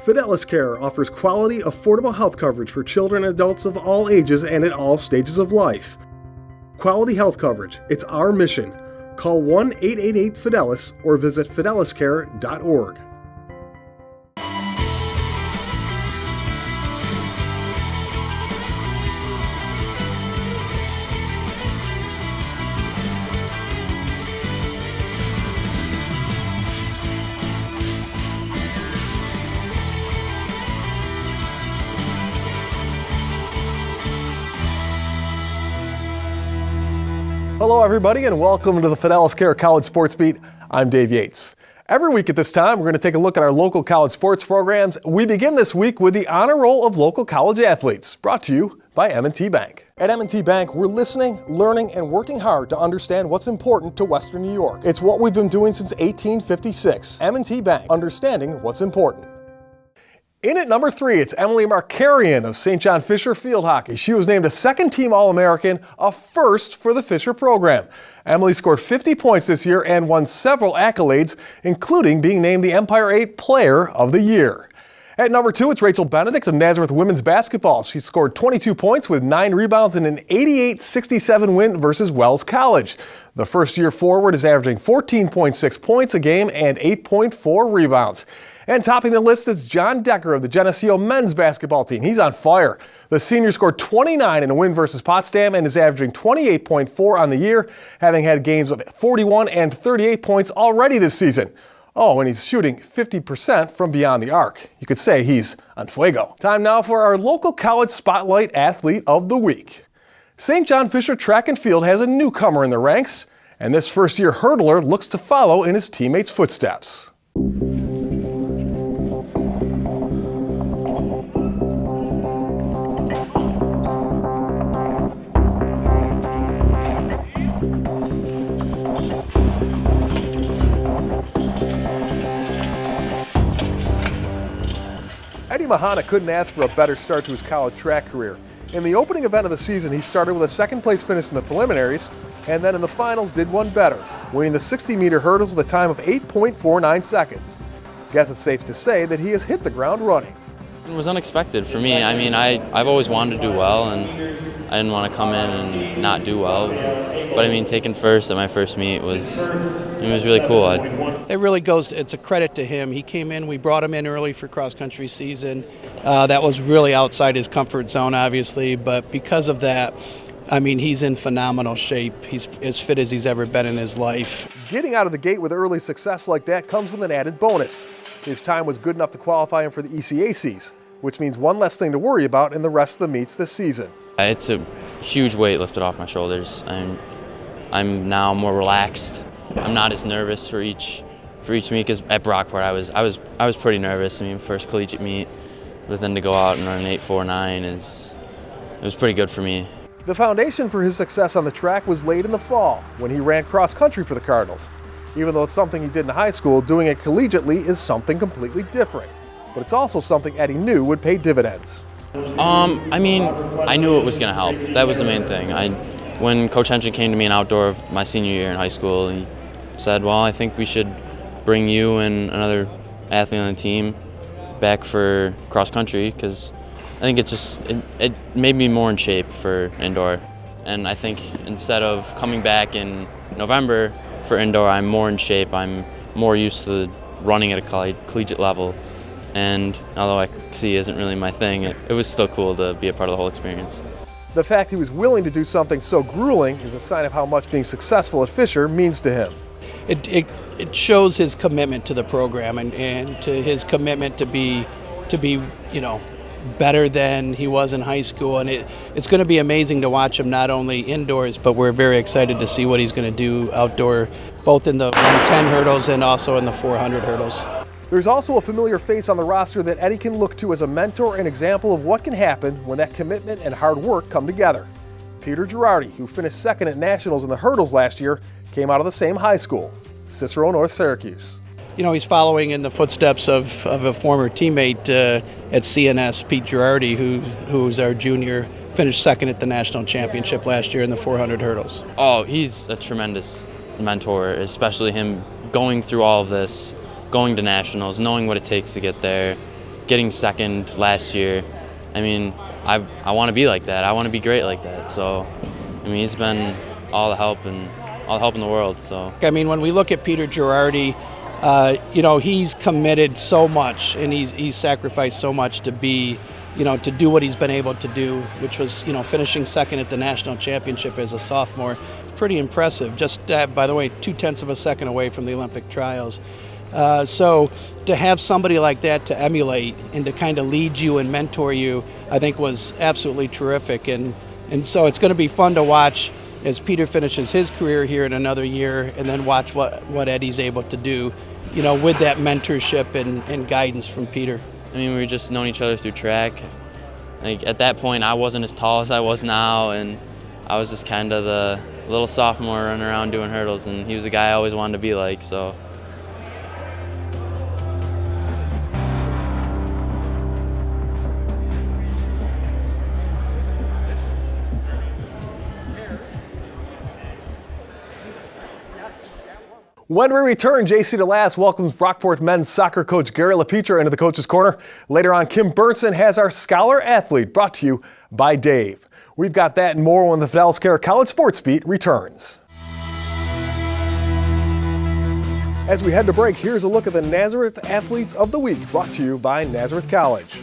Fidelis Care offers quality, affordable health coverage for children and adults of all ages and at all stages of life. Quality health coverage, it's our mission. Call 1-888-FIDELIS or visit fideliscare.org. Hello everybody and welcome to the Fidelis Care College Sports Beat. I'm Dave Yates. Every week at this time, we're going to take a look at our local college sports programs. We begin this week with the Honor Roll of Local College Athletes, brought to you by M&T Bank. At M&T Bank, we're listening, learning, and working hard to understand what's important to Western New York. It's what we've been doing since 1856. M&T Bank, understanding what's important. In at number 3, it's Emily Markarian of St. John Fisher Field Hockey. She was named a second-team All-American, a first for the Fisher program. Emily scored 50 points this year and won several accolades, including being named the Empire 8 Player of the Year. At number 2, it's Rachel Benedict of Nazareth Women's Basketball. She scored 22 points with 9 rebounds in an 88-67 win versus Wells College. The first-year forward is averaging 14.6 points a game and 8.4 rebounds. And topping the list is John Decker of the Geneseo men's basketball team. He's on fire. The senior scored 29 in a win versus Potsdam and is averaging 28.4 on the year, having had games of 41 and 38 points already this season. Oh, and he's shooting 50% from beyond the arc. You could say he's on fuego. Time now for our local college spotlight athlete of the week. St. John Fisher Track and Field has a newcomer in the ranks, and this first-year hurdler looks to follow in his teammates' footsteps. Mahana couldn't ask for a better start to his college track career. In the opening event of the season, he started with a second-place finish in the preliminaries, and then in the finals did one better, winning the 60-meter hurdles with a time of 8.49 seconds. Guess it's safe to say that he has hit the ground running. It was unexpected for me. I mean, I've always wanted to do well, and I didn't want to come in and not do well. But I mean, taking first at my first meet was really cool. It really goes, it's a credit to him. He came in, we brought him in early for cross-country season. That was really outside his comfort zone, obviously, but because of that, I mean, he's in phenomenal shape. He's as fit as he's ever been in his life. Getting out of the gate with early success like that comes with an added bonus. His time was good enough to qualify him for the ECACs, which means one less thing to worry about in the rest of the meets this season. It's a huge weight lifted off my shoulders. I'm now more relaxed. I'm not as nervous for each meet, because at Brockport I was pretty nervous. I mean, first collegiate meet, but then to go out and run an 8.49 it was pretty good for me. The foundation for his success on the track was laid in the fall when he ran cross country for the Cardinals. Even though it's something he did in high school, doing it collegiately is something completely different. But it's also something Eddie knew would pay dividends. I mean, I knew it was going to help. That was the main thing. When Coach Henson came to me in outdoor of my senior year in high school, he said, well, I think we should bring you and another athlete on the team back for cross country, because I think it made me more in shape for indoor. And I think instead of coming back in November for indoor, I'm more in shape. I'm more used to running at a collegiate level. And although XC isn't really my thing, it was still cool to be a part of the whole experience. The fact he was willing to do something so grueling is a sign of how much being successful at Fisher means to him. It shows his commitment to the program and to his commitment to be better than he was in high school. And it's going to be amazing to watch him not only indoors, but we're very excited to see what he's going to do outdoor, both in the 110 hurdles and also in the 400 hurdles. There's also a familiar face on the roster that Eddie can look to as a mentor and example of what can happen when that commitment and hard work come together. Peter Girardi, who finished second at Nationals in the hurdles last year, came out of the same high school, Cicero North Syracuse. You know, he's following in the footsteps of a former teammate at CNS, Pete Girardi, who's our junior, finished second at the national championship last year in the 400 hurdles. Oh, he's a tremendous mentor, especially him going through all of this, going to nationals, knowing what it takes to get there. getting second last year. I mean, I want to be like that. I want to be great like that. So, I mean, he's been all the help in the world. So, I mean, when we look at Peter Girardi, he's committed so much and he's sacrificed so much to be, to do what he's been able to do, which was, finishing second at the national championship as a sophomore. Pretty impressive. Just, by the way, 0.2 of a second away from the Olympic trials. So to have somebody like that to emulate and to kind of lead you and mentor you, I think was absolutely terrific. And so it's going to be fun to watch as Peter finishes his career here in another year, and then watch what Eddie's able to do, with that mentorship and guidance from Peter. I mean, we were just knowing each other through track. Like, at that point, I wasn't as tall as I was now, and I was just kind of the little sophomore running around doing hurdles, and he was a guy I always wanted to be like, so. When we return, JC DeLass welcomes Brockport men's soccer coach Gary LaPietra into the Coach's Corner. Later on, Kim Burnson has our Scholar Athlete, brought to you by Dave. We've got that and more when the Fidelis Care College Sports Beat returns. As we head to break, here's a look at the Nazareth Athletes of the Week, brought to you by Nazareth College.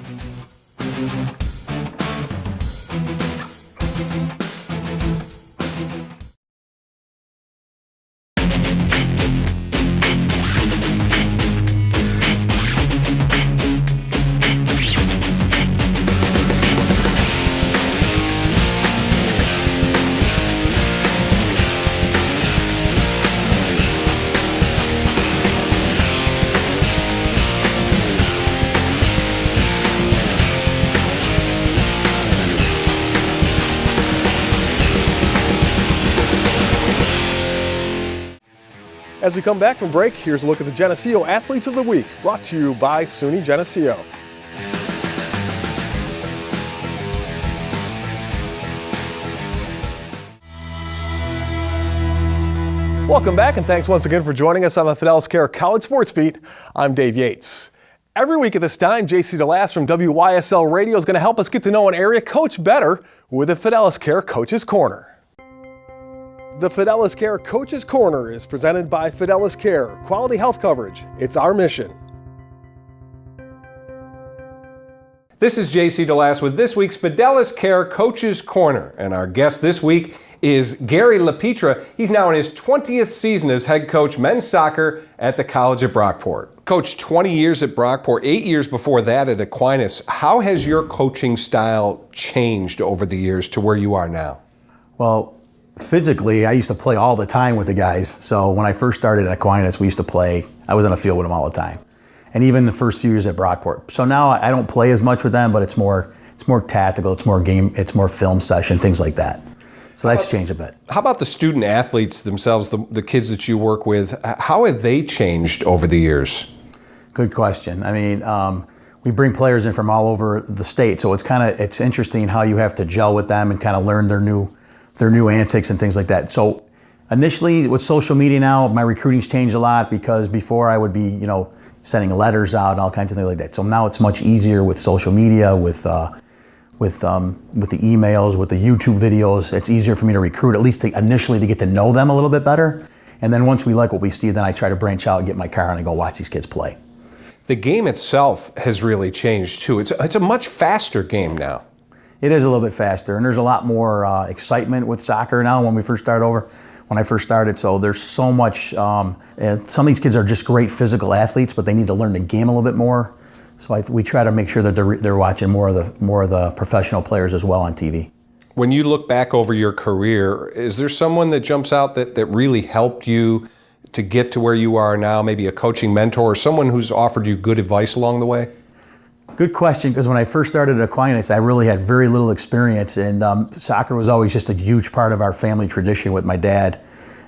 As we come back from break, here's a look at the Geneseo Athletes of the Week, brought to you by SUNY Geneseo. Welcome back, and thanks once again for joining us on the Fidelis Care College Sports Beat. I'm Dave Yates. Every week at this time, JC DeLass from WYSL Radio is going to help us get to know an area coach better with the Fidelis Care Coach's Corner. The Fidelis Care Coach's Corner is presented by Fidelis Care, quality health coverage. It's our mission. This is JC DeLass with this week's Fidelis Care Coach's Corner, and our guest this week is Gary LaPietra. He's now in his 20th season as head coach men's soccer at the College of Brockport. Coached 20 years at Brockport, 8 years before that at Aquinas. How has your coaching style changed over the years to where you are now? Well, physically, I used to play all the time with the guys. So when I first started at Aquinas, we used to play. I was on the field with them all the time, and even the first few years at Brockport. So now I don't play as much with them, but it's more tactical. It's more game. It's more film session, things like that. So that's changed a bit. How about the student athletes themselves, the kids that you work with? How have they changed over the years? Good question. I mean, we bring players in from all over the state, so it's interesting how you have to gel with them and kind of learn their new antics and things like that. So initially with social media now, my recruiting's changed a lot, because before I would be, sending letters out and all kinds of things like that. So now it's much easier with social media, with the emails, with the YouTube videos. It's easier for me to recruit, at least initially, to get to know them a little bit better. And then once we like what we see, then I try to branch out and get my car and I go watch these kids play. The game itself has really changed too. It's a much faster game now. It is a little bit faster, and there's a lot more excitement with soccer now when I first started. So there's so much, some of these kids are just great physical athletes, but they need to learn the game a little bit more. So we try to make sure that they're watching more of the professional players as well on TV. When you look back over your career, is there someone that jumps out that really helped you to get to where you are now, maybe a coaching mentor or someone who's offered you good advice along the way? Good question, because when I first started at Aquinas, I really had very little experience, and soccer was always just a huge part of our family tradition with my dad,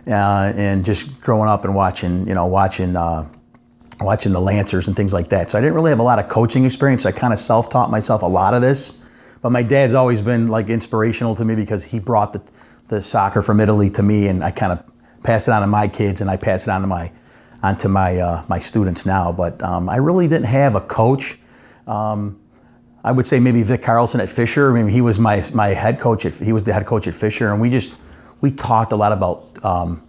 and just growing up and watching the Lancers and things like that. So I didn't really have a lot of coaching experience. So I kind of self-taught myself a lot of this. But my dad's always been like inspirational to me, because he brought the soccer from Italy to me, and I kind of pass it on to my kids, and I pass it on to my students now. But I really didn't have a coach. I would say maybe Vic Carlson at Fisher. I mean, he was my head coach. He was the head coach at Fisher, and we talked a lot about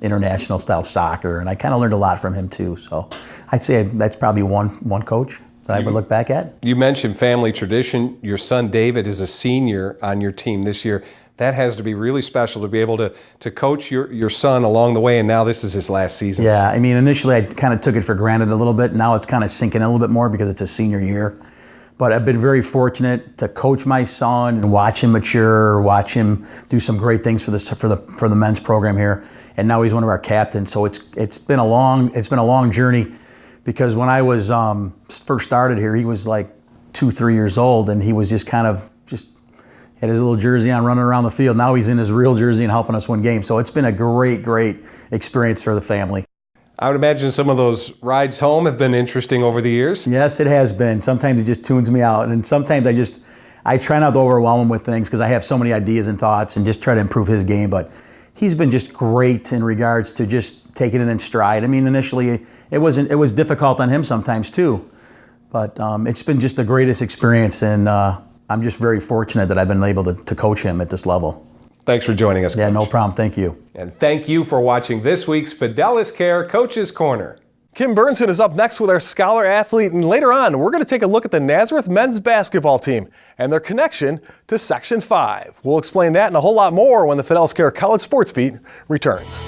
international style soccer, and I kind of learned a lot from him too. So I'd say that's probably one coach that I would look back at. You mentioned family tradition. Your son David is a senior on your team this year. That has to be really special to be able to coach your son along the way, and now this is his last season. Yeah, I mean, initially I kind of took it for granted a little bit. Now it's kind of sinking in a little bit more because it's a senior year. But I've been very fortunate to coach my son and watch him mature, watch him do some great things for the men's program here. And now he's one of our captains. So it's been a long journey, because when I was first started here, he was like 2-3 years old, and he was just kind of had his little jersey on running around the field. Now he's in his real jersey and helping us win games. So it's been a great experience for the family. I would imagine some of those rides home have been interesting over the years. Yes, it has been. Sometimes it just tunes me out, and sometimes I try not to overwhelm him with things because I have so many ideas and thoughts, and just try to improve his game. But he's been just great in regards to just taking it in stride. I mean, initially it was difficult on him sometimes too, but it's been just the greatest experience, and I'm just very fortunate that I've been able to coach him at this level. Thanks for joining us, Coach. Yeah, no problem. Thank you. And thank you for watching this week's Fidelis Care Coach's Corner. Kim Burnson is up next with our Scholar Athlete, and later on we're going to take a look at the Nazareth men's basketball team and their connection to Section 5. We'll explain that and a whole lot more when the Fidelis Care College Sports Beat returns.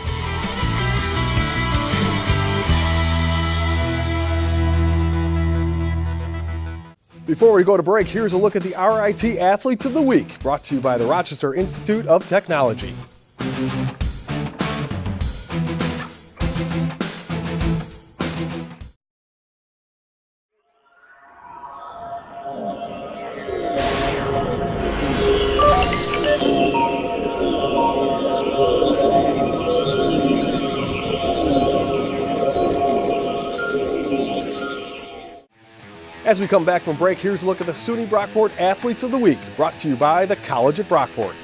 Before we go to break, here's a look at the RIT Athletes of the Week, brought to you by the Rochester Institute of Technology. As we come back from break, here's a look at the SUNY Brockport Athletes of the Week, brought to you by the College at Brockport.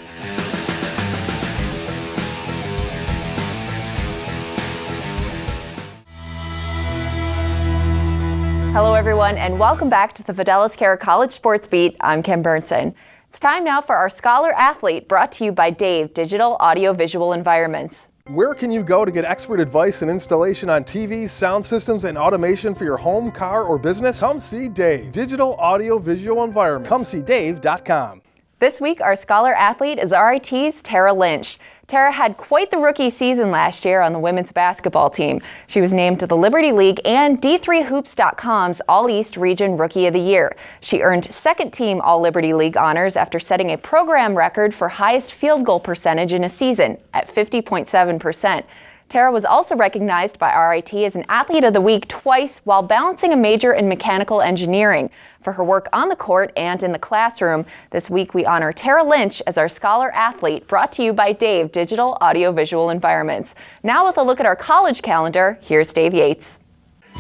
Hello everyone, and welcome back to the Fidelis Care College Sports Beat. I'm Kim Burnson. It's time now for our Scholar Athlete, brought to you by Dave Digital Audio Visual Environments. Where can you go to get expert advice and installation on TVs, sound systems, and automation for your home, car, or business? Come see Dave, Digital Audio Visual Environments. ComeSeeDave.com. This week, our Scholar Athlete is RIT's Tara Lynch. Tara had quite the rookie season last year on the women's basketball team. She was named to the Liberty League and D3Hoops.com's All-East Region Rookie of the Year. She earned second-team All-Liberty League honors after setting a program record for highest field goal percentage in a season at 50.7%. Tara was also recognized by RIT as an Athlete of the Week twice while balancing a major in mechanical engineering. For her work on the court and in the classroom, this week we honor Tara Lynch as our Scholar Athlete, brought to you by Dave Digital Audio Visual Environments. Now with a look at our college calendar, here's Dave Yates.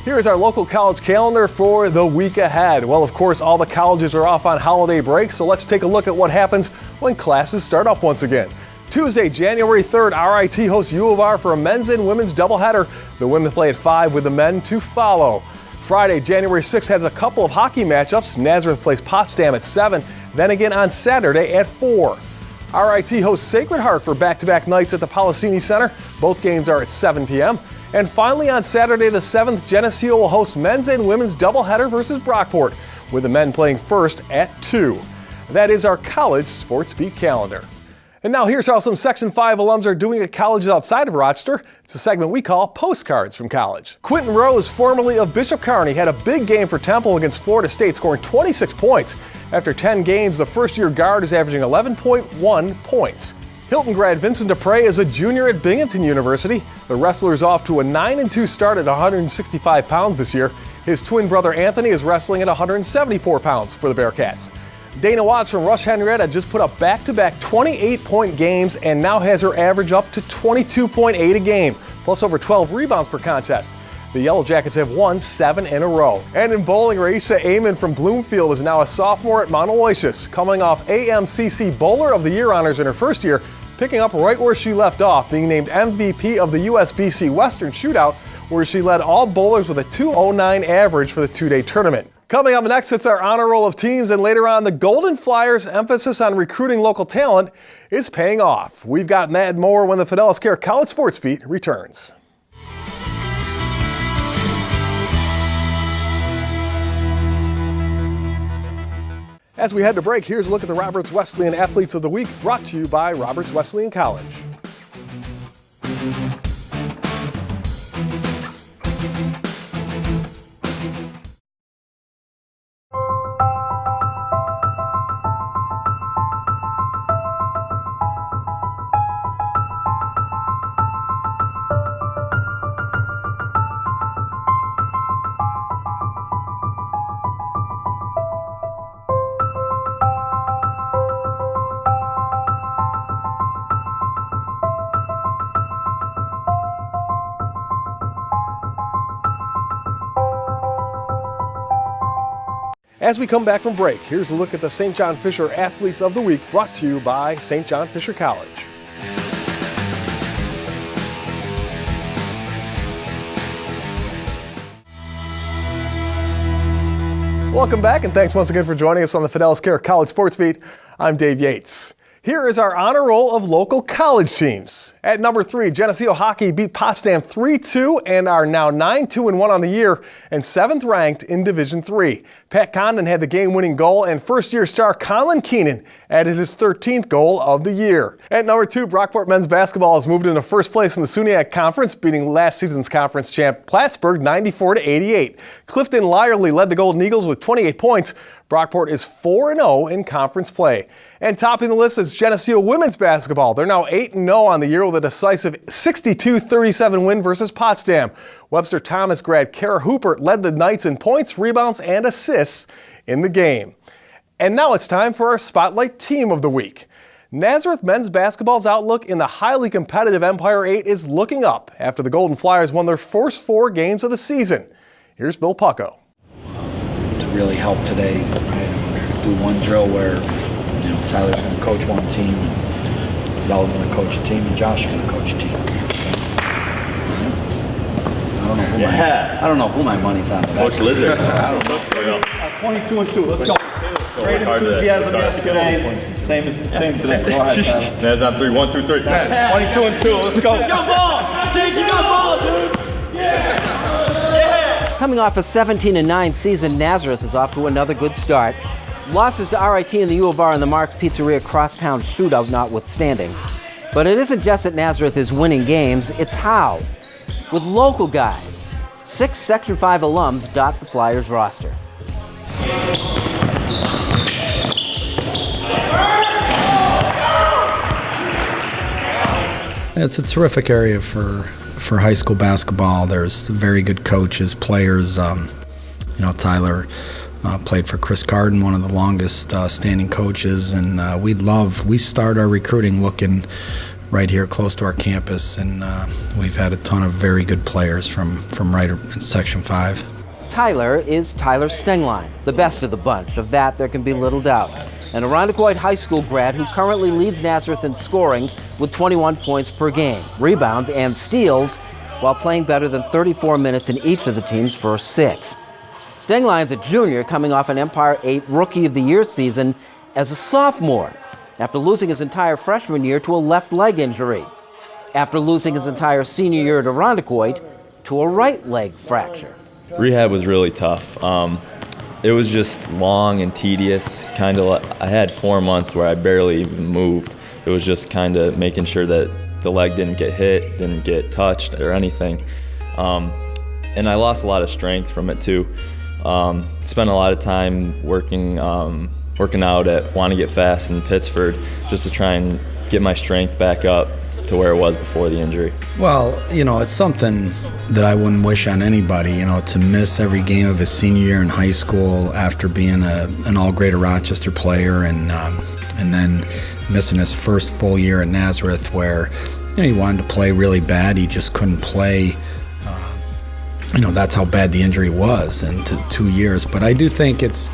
Here's our local college calendar for the week ahead. Well, of course, all the colleges are off on holiday break, so let's take a look at what happens when classes start up once again. Tuesday, January 3rd, RIT hosts U of R for a men's and women's doubleheader. The women play at 5 with the men to follow. Friday, January 6th has a couple of hockey matchups. Nazareth plays Potsdam at 7, then again on Saturday at 4. RIT hosts Sacred Heart for back-to-back nights at the Policini Center. Both games are at 7 p.m. And finally, on Saturday the 7th, Geneseo will host men's and women's doubleheader versus Brockport, with the men playing first at 2. That is our college sports beat calendar. And now here's how some Section 5 alums are doing at colleges outside of Rochester. It's a segment we call Postcards from College. Quentin Rose, formerly of Bishop Kearney, had a big game for Temple against Florida State, scoring 26 points. After 10 games, the first-year guard is averaging 11.1 points. Hilton grad Vincent Dupre is a junior at Binghamton University. The wrestler is off to a 9-2 start at 165 pounds this year. His twin brother Anthony is wrestling at 174 pounds for the Bearcats. Dana Watts from Rush Henrietta just put up back-to-back 28-point games and now has her average up to 22.8 a game, plus over 12 rebounds per contest. The Yellow Jackets have won 7 in a row. And in bowling, Raisha Amon from Bloomfield is now a sophomore at Mount Aloysius, coming off AMCC Bowler of the Year honors in her first year, picking up right where she left off, being named MVP of the USBC Western Shootout, where she led all bowlers with a 2.09 average for the two-day tournament. Coming up next, it's our honor roll of teams, and later on, the Golden Flyers' emphasis on recruiting local talent is paying off. We've got that and more when the Fidelis Care College Sports Beat returns. As we head to break, here's a look at the Roberts Wesleyan Athletes of the Week, brought to you by Roberts Wesleyan College. As we come back from break, here's a look at the St. John Fisher Athletes of the Week, brought to you by St. John Fisher College. Welcome back, and thanks once again for joining us on the Fidelis Care College Sports Beat. I'm Dave Yates. Here is our honor roll of local college teams. At number 3, Geneseo Hockey beat Potsdam 3-2 and are now 9-2-1 on the year and 7th ranked in Division III. Pat Condon had the game-winning goal, and first-year star Colin Keenan added his 13th goal of the year. At number 2, Brockport men's basketball has moved into first place in the SUNYAC Conference, beating last season's conference champ Plattsburgh 94-88. Clifton Lyerly led the Golden Eagles with 28 points. Brockport is 4-0 in conference play. And topping the list is Geneseo women's basketball. They're now 8-0 on the year with a decisive 62-37 win versus Potsdam. Webster Thomas grad Kara Hooper led the Knights in points, rebounds, and assists in the game. And now it's time for our Spotlight Team of the Week. Nazareth men's basketball's outlook in the highly competitive Empire 8 is looking up after the Golden Flyers won their first 4 games of the season. Here's Bill Pucko. To really help today, right? We're going to do one drill where Tyler's going to coach one team, and Zell's going to coach a team, and Josh is going to coach a team. I don't know who my money's on. Coach Lizard. 22-2. Let's go. Great enthusiasm yesterday. Same today. Go ahead, Tyler. Naz on 3. 1, 2, 3. 22-2. Let's go. Go ball! Jake, you got ball, dude! Yeah! Coming off a 17-9 season, Nazareth is off to another good start. Losses to RIT and the U of R in the Mark's Pizzeria Crosstown shootout notwithstanding. But it isn't just that Nazareth is winning games, it's how. With local guys. 6 Section 5 alums dot the Flyers roster. It's a terrific area for high school basketball. There's very good coaches, players. Tyler played for Chris Carden, one of the longest standing coaches, and we start our recruiting looking right here close to our campus, and we've had a ton of very good players from right in Section 5. Tyler is Tyler Stengline, the best of the bunch. Of that, there can be little doubt. An Irondequoit High School grad who currently leads Nazareth in scoring with 21 points per game, rebounds, and steals, while playing better than 34 minutes in each of the team's first 6. Stengline's a junior coming off an Empire 8 Rookie of the Year season as a sophomore, after losing his entire freshman year to a left leg injury, after losing his entire senior year at Irondequoit to a right leg fracture. Rehab was really tough. It was just long and tedious. I had 4 months where I barely even moved. It was just kind of making sure that the leg didn't get hit, didn't get touched or anything. And I lost a lot of strength from it too. Spent a lot of time working out at Want to Get Fast in Pittsford just to try and get my strength back up to where it was before the injury. Well, it's something that I wouldn't wish on anybody, to miss every game of his senior year in high school after being an all-grade Rochester player and then missing his first full year at Nazareth where he wanted to play really bad. He just couldn't play. That's how bad the injury was in 2 years. But I do think it's,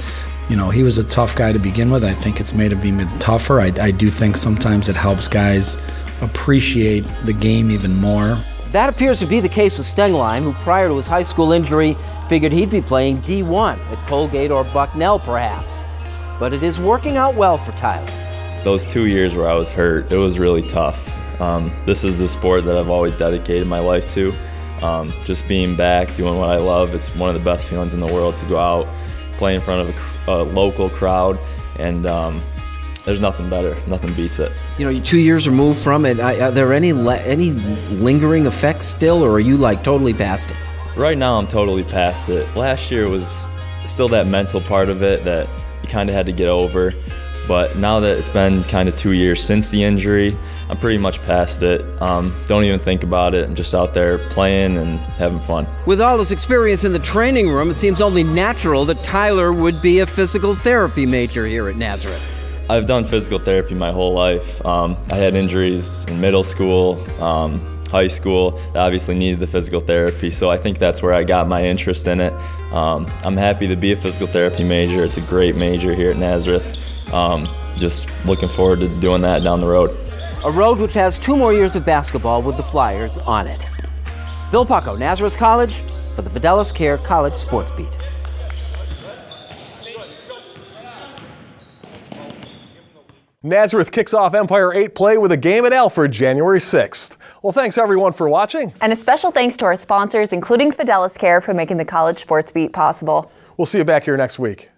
he was a tough guy to begin with. I think it's made him even tougher. I do think sometimes it helps guys appreciate the game even more. That appears to be the case with Stenglein, who prior to his high school injury figured he'd be playing D1 at Colgate or Bucknell perhaps. But it is working out well for Tyler. Those 2 years where I was hurt, it was really tough. This is the sport that I've always dedicated my life to. Just being back, doing what I love, it's one of the best feelings in the world to go out, play in front of a local crowd, and there's nothing better, nothing beats it. You know, you're 2 years removed from it. Are there any lingering effects still, or are you like totally past it? Right now I'm totally past it. Last year was still that mental part of it that you kind of had to get over. But now that it's been kind of 2 years since the injury, I'm pretty much past it. Don't even think about it. I'm just out there playing and having fun. With all this experience in the training room, it seems only natural that Tyler would be a physical therapy major here at Nazareth. I've done physical therapy my whole life. I had injuries in middle school, high school that obviously needed the physical therapy, so I think that's where I got my interest in it. I'm happy to be a physical therapy major. It's a great major here at Nazareth. Just looking forward to doing that down the road. A road which has 2 more years of basketball with the Flyers on it. Bill Pucko, Nazareth College, for the Fidelis Care College Sports Beat. Nazareth kicks off Empire 8 play with a game at Alfred January 6th. Well, thanks everyone for watching. And a special thanks to our sponsors, including Fidelis Care, for making the College Sports Beat possible. We'll see you back here next week.